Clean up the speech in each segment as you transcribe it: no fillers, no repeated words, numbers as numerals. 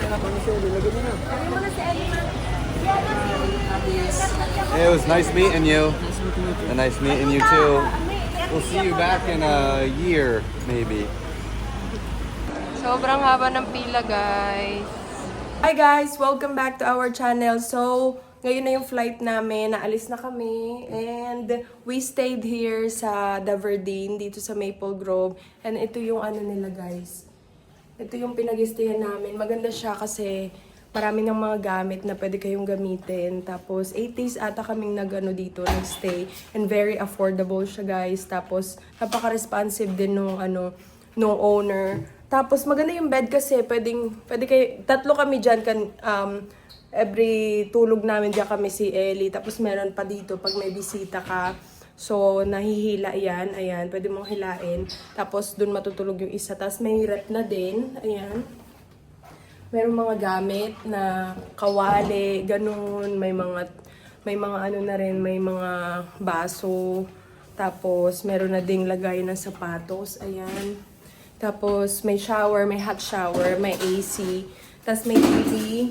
Hey, it was nice meeting you. And nice meeting you too. We'll see you back in a year, maybe. Sobrang haba ng pila, guys. Hi guys! Welcome back to our channel. So, ngayon na yung flight namin. Naalis na kami. And we stayed here sa Daverdene, dito sa Maple Grove. And ito yung ano nila, guys. Ito yung pinag-stayan namin. Maganda siya kasi marami ng mga gamit na pwede kayong gamitin. Tapos, 8 days ata kaming nag-stay. And very affordable siya, guys. Tapos, napaka-responsive din nung owner. Tapos maganda yung bed kasi pwede kayo, tatlo kami dyan, every tulog namin dyan kami si Ellie. Tapos meron pa dito pag may bisita ka. So, nahihila yan. Ayan, pwede mong hilain. Tapos dun matutulog yung isa. Tapos may rep na din. Ayan. Meron mga gamit na kawali, ganun. May mga ano na rin, may mga baso. Tapos meron na ding lagay ng sapatos. Ayan. Tapos, may shower, may hot shower, may AC. Tapos, may TV.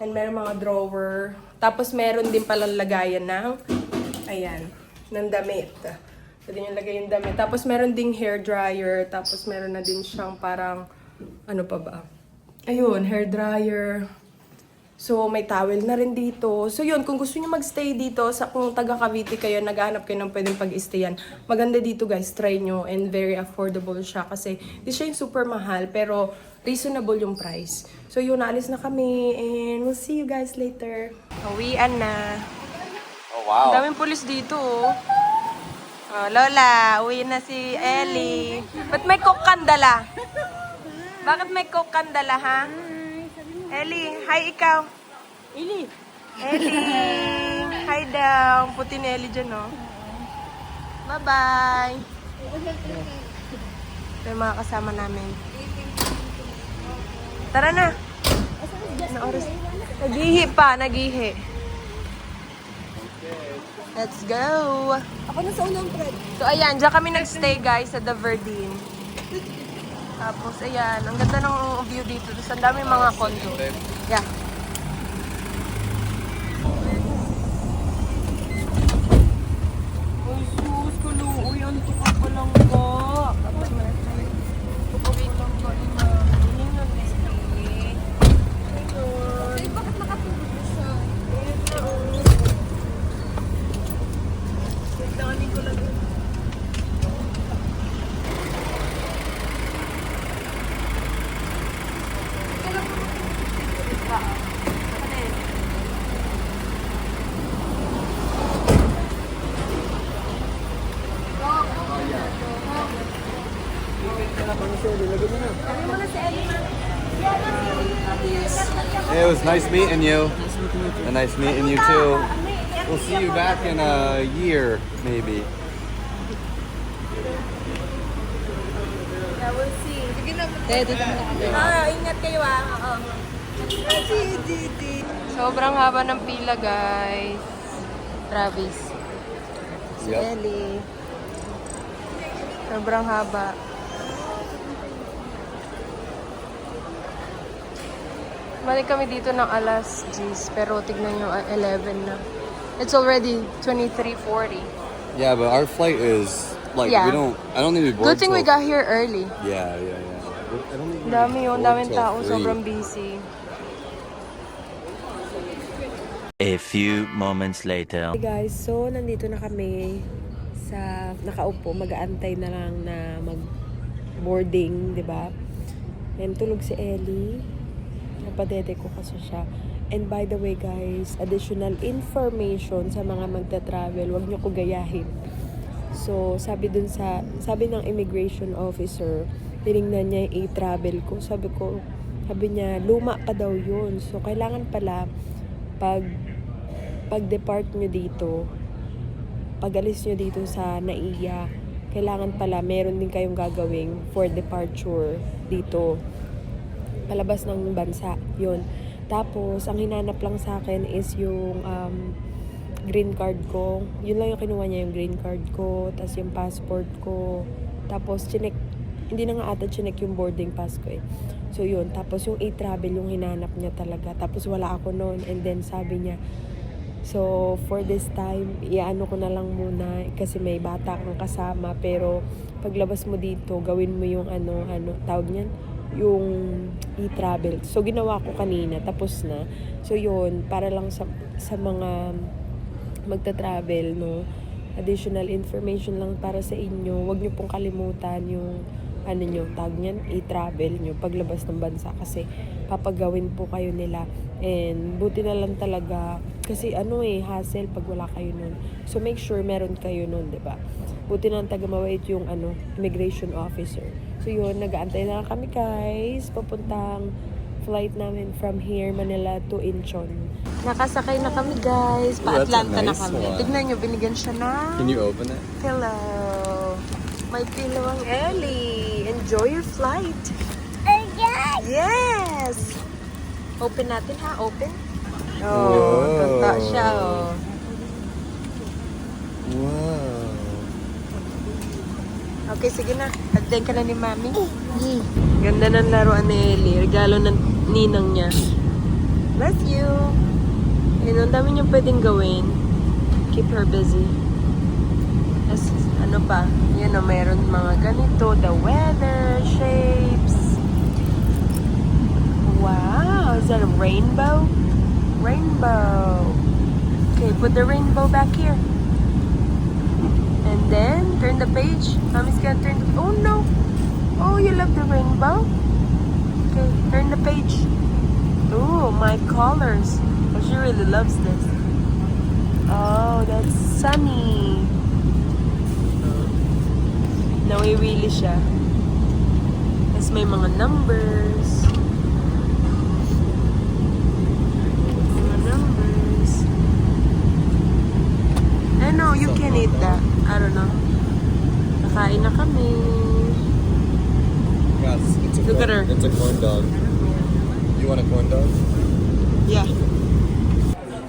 And meron mga drawer. Tapos, meron din palang lagayan ng, ayan, ng damit. Pwede nyo lagay yung damit. Tapos, meron ding hair dryer. Tapos, meron na din siyang parang, ano pa ba? Ayun, hair dryer. So, may towel na rin dito. So, yun, kung gusto niyo magstay dito, kung taga Cavite kayo, naghahanap kayo ng pwedeng pag-stayan, maganda dito guys, try nyo. And very affordable siya kasi di siya yung super mahal, pero reasonable yung price. So, yun, naalis na kami and we'll see you guys later. Uwian na. Oh, wow. Ang daming pulis dito, oh. Oh, Lola, uwi na si Ellie. Ba't may coke kandala? Bakit may coke kandala, ha? Ellie, hi ikaw. Ellie. Hi daw. Puti ni Ellie dyan, no? Bye-bye. Ito yung mga kasama namin. Tara na. Ano oras? Nagihi pa, nagihi. Let's go. Ako na sa unang thread. So, ayan. Diyan kami nagstay, guys, sa Daverdene. Tapos, ayan. Ang ganda ng view dito. Tapos, ang daming mga condo. Yeah. Ay, sus. Kaluoy. Anto ka pa lang ba? Tapos, wait lang ka. Hindi na nag-stay. Ayun. Ay, bakit nakatulog na siya? Ayun na, oh. Wait lang, hindi ko lang. Hey, it was nice meeting you. And nice meeting you too. We'll see you back in a year, maybe. Yeah, we'll see. Sige na. Dito na kami. Ingat kayo, Oo. Sobrang haba ng pila, guys. Travis. Si Yep. Ellie. Sobrang haba. Balik kami dito ng alas 10, pero tignan nyo, 11 na. It's already 23:40. Yeah, but our flight is like Yeah. I don't think we board. Good thing we till- got here early. Yeah. I don't think we Dami yun, board daming till tao, 3. sobrang busy. A few moments later. Hey guys, so nandito na kami sa nakaupo, mag-aantay na lang na mag-boarding, 'di ba? And tulog si Ellie. Napadede ko kasi siya. And by the way guys, additional information sa mga magta-travel, wag niyo ko gayahin. So, sabi ng immigration officer, tinignan niya yung travel ko. Sabi niya, luma pa daw yun. So, kailangan pala, pag depart nyo dito, pag alis nyo dito sa NAIA, kailangan pala meron din kayong gagawing for departure dito. Palabas ng bansa. Yun. Tapos, ang hinanap lang sa akin is yung green card ko. Yun lang yung kinuha niya, yung green card ko, tapos yung passport ko. Tapos, hindi na nga ata chinek yung boarding pass ko eh. So yun, tapos yung A-Travel yung hinanap niya talaga. Tapos wala ako noon. And then sabi niya, so for this time, iano ko na lang muna kasi may bata kang kasama. Pero paglabas mo dito, gawin mo yung ano tawag niyan? Yung e-travel. So ginawa ko kanina, tapos na. So yun, para lang sa mga magta-travel, no? Additional information lang para sa inyo. Huwag niyo pong kalimutan yung ano nyo, tag niyan, i-travel nyo paglabas ng bansa kasi papagawin po kayo nila. And buti na lang talaga kasi hassle pag wala kayo nun. So make sure meron kayo nun, 'di ba? Buti na lang taga-mawait yung immigration officer. So yun, nag-aantay na lang kami guys. Papuntang flight namin from here, Manila to Incheon. Nakasakay na kami guys. Ooh, that's a Pa-Atlanta na nice kami. one. Tignan nyo, binigyan siya na Can you open it? pillow. May pillow ang Ellie. Enjoy your flight. Yes! Open natin ha, open. Oh, Whoa. ganda siya oh. Wow. Okay, sige na. Agdayin ka na ni Mami. Ganda ng laruan ni Ellie. Regalo ng ninang niya. Bless you. Ayun, ang dami niyang pwedeng gawin. Keep her busy. As, ano pa? Yan o, mayroon mga ganito. The weather, shapes. Wow! Is that a rainbow? Rainbow. Okay, put the rainbow back here. And then, turn the page. Mommy's gonna turn the... Oh, no! Oh, you love the rainbow? Okay, turn the page. Oh, my colors. Oh, she really loves this. Oh, that's sunny. Nawiwili siya. Tapos may mga numbers. Mga numbers. Ano, you can eat that. I don't know. Nakain na kami. Yes, Look at her. It's a corn dog. You want a corn dog? Yeah.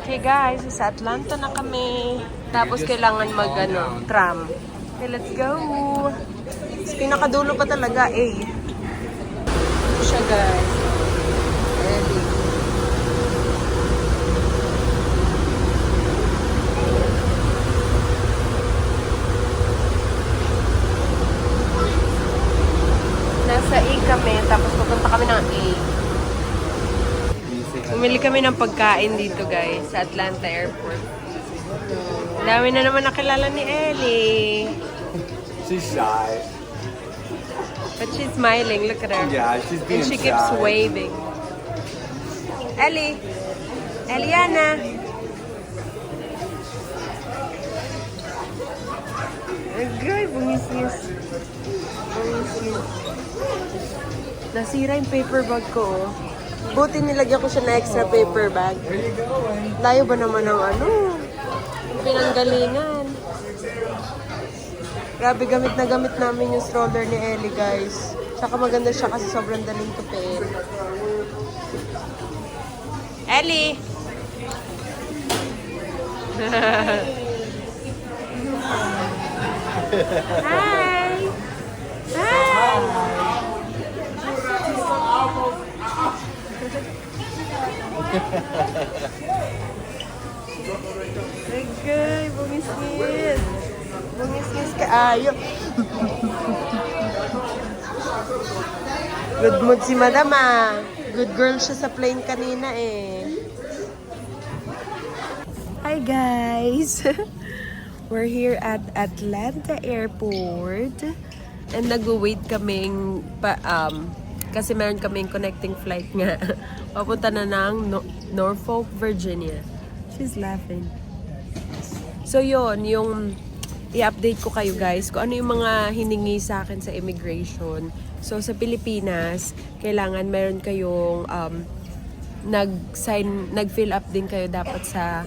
Okay guys, sa Atlanta na kami. Tapos kailangan tram. Okay, let's go. Sa pinakadulo pa talaga, Ito siya guys. Ready. Nasa A kami, tapos pupunta kami ng A. Bumili kami ng pagkain dito guys, sa Atlanta Airport. Dami na naman nakilala ni Ellie. She's shy. But she's smiling, look at her. Yeah, she's being And she keeps shy. waving. Ellie! Eliana! Agay, bungis-ngis. Bungis-ngis. Nasira yung paper bag ko, oh. Buti nilagyan ko siya na extra paper bag. Layo ba naman ng pinanggalingan. Grabe, gamit na gamit namin yung stroller ni Ellie, guys. Tsaka maganda siya kasi sobrang daling tupiin. Ellie! Hi! Hi! Agay, bungis-ngis. Bungis-ngis ka ayo. Good mood si Madam ah. Good girl siya sa plane kanina eh. Hi guys! We're here at Atlanta Airport. And nag-wait kaming kasi meron kaming connecting flight nga. Papunta na ng Norfolk, Virginia. She's laughing. So yun, yung i-update ko kayo guys kung ano yung mga hiningi sa akin sa immigration. So sa Pilipinas, kailangan meron kayong nag-fill up din kayo dapat sa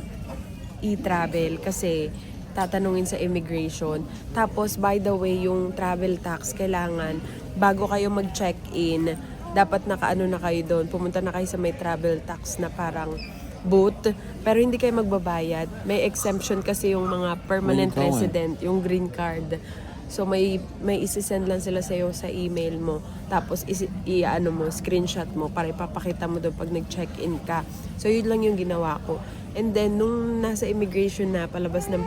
e-travel kasi tatanungin sa immigration. Tapos by the way, yung travel tax kailangan bago kayo mag-check-in, dapat nakaano na kayo doon. Pumunta na kayo sa may travel tax na parang booth, pero hindi kayo magbabayad. May exemption kasi yung mga permanent resident, yung green card. So may isi-send lang sila sa'yo sa email mo. Tapos i-ano mo, screenshot mo para ipapakita mo doon pag nag-check-in ka. So yun lang yung ginawa ko. And then nung nasa immigration na, palabas na,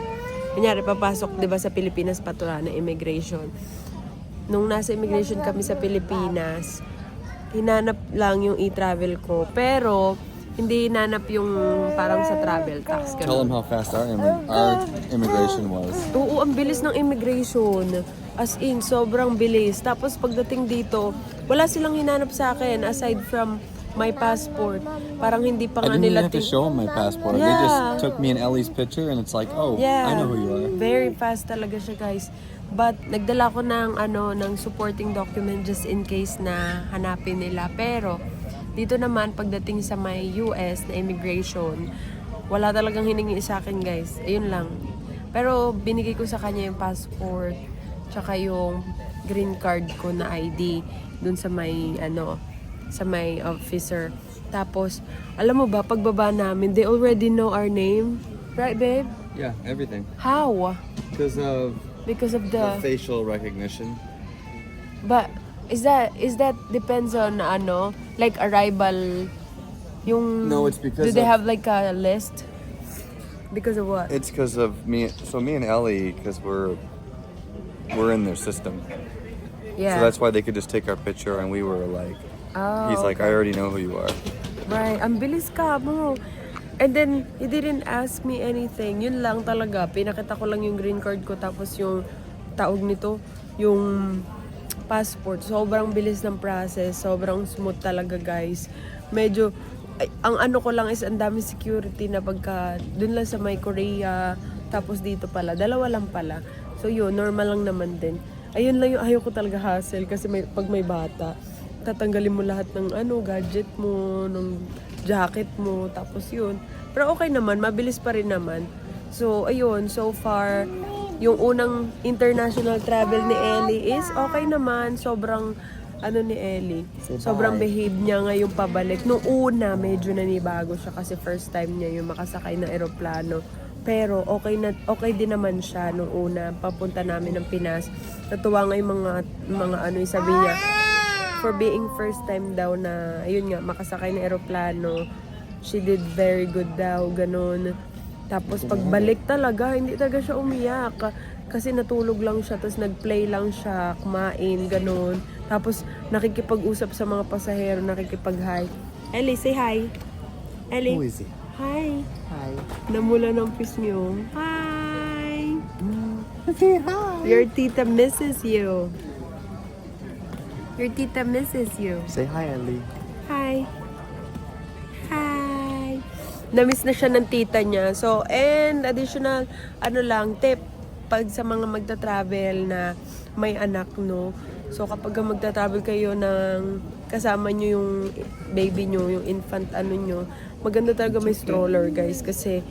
kunyari papasok 'di ba sa Pilipinas patula na immigration. Nung nasa immigration kami sa Pilipinas, hinanap lang yung e-travel ko. Pero hindi hinanap yung parang sa travel tax. Ganun. Tell them how fast our immigration was. Oo, ang bilis ng immigration. As in, sobrang bilis. Tapos pagdating dito, wala silang hinanap sa akin aside from my passport. Parang hindi pa I nga didn't even nila have to show them my passport. They Yeah. just took me and Ellie's picture and it's like, oh, I know who you are. Very fast talaga siya, guys. But nagdala ko ng supporting document just in case na hanapin nila. Pero dito naman pagdating sa may US na immigration, wala talagang hiningi sa akin, guys. Ayun lang. Pero binigay ko sa kanya yung passport tsaka yung green card ko na ID dun sa may sa may officer. Tapos alam mo ba, pagbaba namin, they already know our name. Right, babe? Yeah, everything. How? Because of Because of the the facial recognition. but is that depends on like arrival yung No, it's because do they of- have like a list? Because of what? It's because of me. So me and Ellie, because we're in their system. Yeah. So that's why they could just take our picture and we were like, Oh, he's like, I already know who you are. right. Ang bilis ka mo. And then, he didn't ask me anything. Yun lang talaga. Pinakita ko lang yung green card ko tapos yung taog nito, yung passport. Sobrang bilis ng process. Sobrang smooth talaga, guys. Medyo, ang ano ko lang is ang dami security na pagka, dun lang sa may Korea, tapos dito pala. Dalawa lang pala. So yun, normal lang naman din. Ayun lang yung ayaw ko talaga hassle kasi pag may bata, tatanggalin mo lahat ng gadget mo, ng jacket mo, tapos yun. Pero okay naman, mabilis pa rin naman. So, ayun, so far, yung unang international travel ni Ellie is okay naman. Sobrang, ni Ellie. Sobrang behave niya ngayong pabalik. Nung una, medyo nanibago siya kasi first time niya yung makasakay ng eroplano. Pero okay din naman siya nung una, papunta namin ng Pinas. Natuwa nga yung mga sabi niya, for being first time daw na, ayun nga, makasakay ng eroplano, she did very good daw, ganun. Tapos pagbalik talaga, hindi talaga siya umiyak. Kasi natulog lang siya, tapos nag-play lang siya, kumain, ganun. Tapos nakikipag-usap sa mga pasahero, nakikipag-hi. Ellie, say hi. Ellie. Who is he? Hi. Hi. Namula ng pis niyo. Hi. Say hi. Your tita misses you. Your tita misses you. Say hi, Ellie. Hi. Hi. Namiss na siya ng tita niya. So, and additional, tip, pag sa mga magta-travel na may anak, no? So, kapag magta-travel kayo ng kasama nyo yung baby nyo, yung infant, nyo, maganda talaga may stroller, guys. Kasi,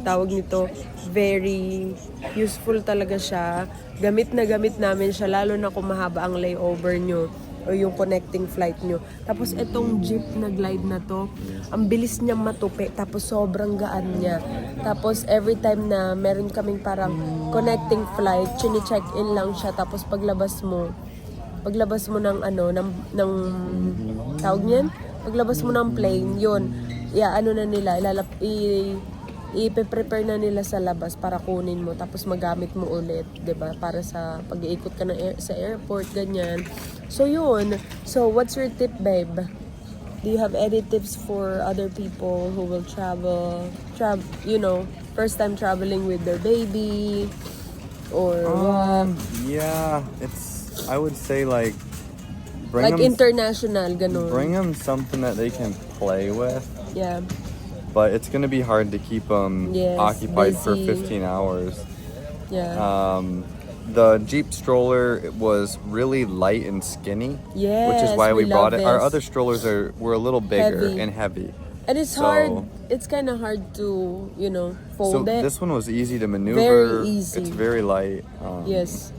tawag nito, very useful talaga siya. Gamit na gamit namin siya, lalo na kung mahaba ang layover nyo o yung connecting flight nyo. Tapos itong jeep na glide na to, ang bilis niya matupi, tapos sobrang gaan niya. Tapos every time na meron kaming parang connecting flight, chine-check-in lang siya, tapos paglabas mo ng tawag niyan? Paglabas mo ng plane, yun, na nila, ipe-prepare na nila sa labas para kunin mo, tapos magamit mo ulit, 'di ba? Para sa pag-iikot ka sa airport, ganyan. So yun. So what's your tip, babe? Do you have any tips for other people who will first time traveling with their baby or what? Yeah, I would say like bring Like them international, ganun. bring them something that they can play with. Yeah. But it's gonna be hard to keep them Yes, occupied for busy. 15 hours. Yeah. The Jeep stroller was really light and skinny, which is Yes, why we we bought love it. Our this. other strollers were a little bigger Heavy. and heavy. And it's So- hard. It's kind of hard to, So fold it. this one was easy to maneuver. Very easy. It's very light. Yes.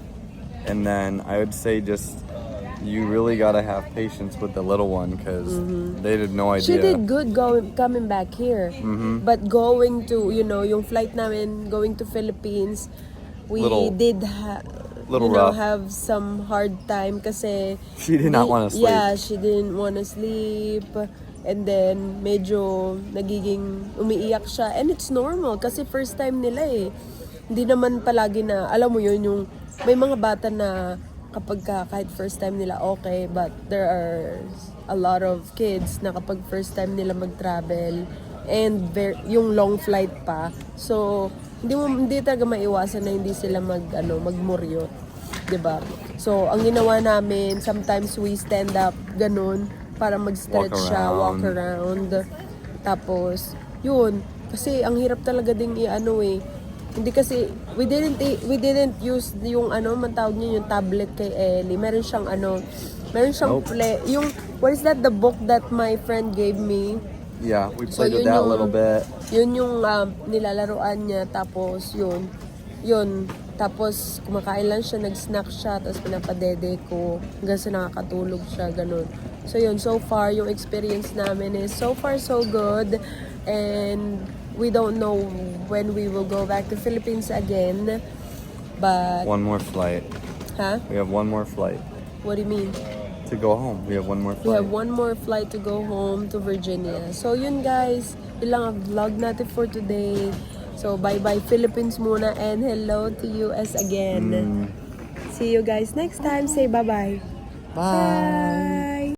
And then I would say you really gotta have patience with the little one because they had no She idea. did good coming back here. But going to, yung flight namin, going to Philippines, we Little- did Little you know, rough. have some hard time kasi She did not want to sleep. Yeah, she didn't want to sleep. And then, medyo nagiging umiiyak siya. And it's normal kasi first time nila eh. Hindi naman palagi na, alam mo yun, yung may mga bata na kapag kahit first time nila okay, but there are a lot of kids na kapag first time nila mag-travel and yung long flight pa. So, hindi talaga maiwasan na hindi sila magmuryo. 'Di ba? So, ang ginawa namin, sometimes we stand up ganun para mag-stretch siya, walk around. Tapos, yun, kasi ang hirap talaga ding hindi kasi we didn't use yung man tawag niya yung tablet kay Ellie. Meron siyang yung what is that, the book that my friend gave me. Yeah, we So, played with that a little bit. Yun yung nilalaroan niya, tapos yun. Tapos kumakain lang siya, nag-snack siya, tapos pinapadede ko hanggang sa nakakatulog siya, ganun. So yun, so far, yung experience namin is so far so good. And we don't know when we will go back to Philippines again. But, One more flight. huh? We have one more flight What do you mean? to go home. We have one more We flight. have one more flight to go home to Virginia. So yun guys, yun lang ang vlog natin for today. So bye-bye Philippines muna and hello to US again. See you guys next time. Say bye-bye. Bye.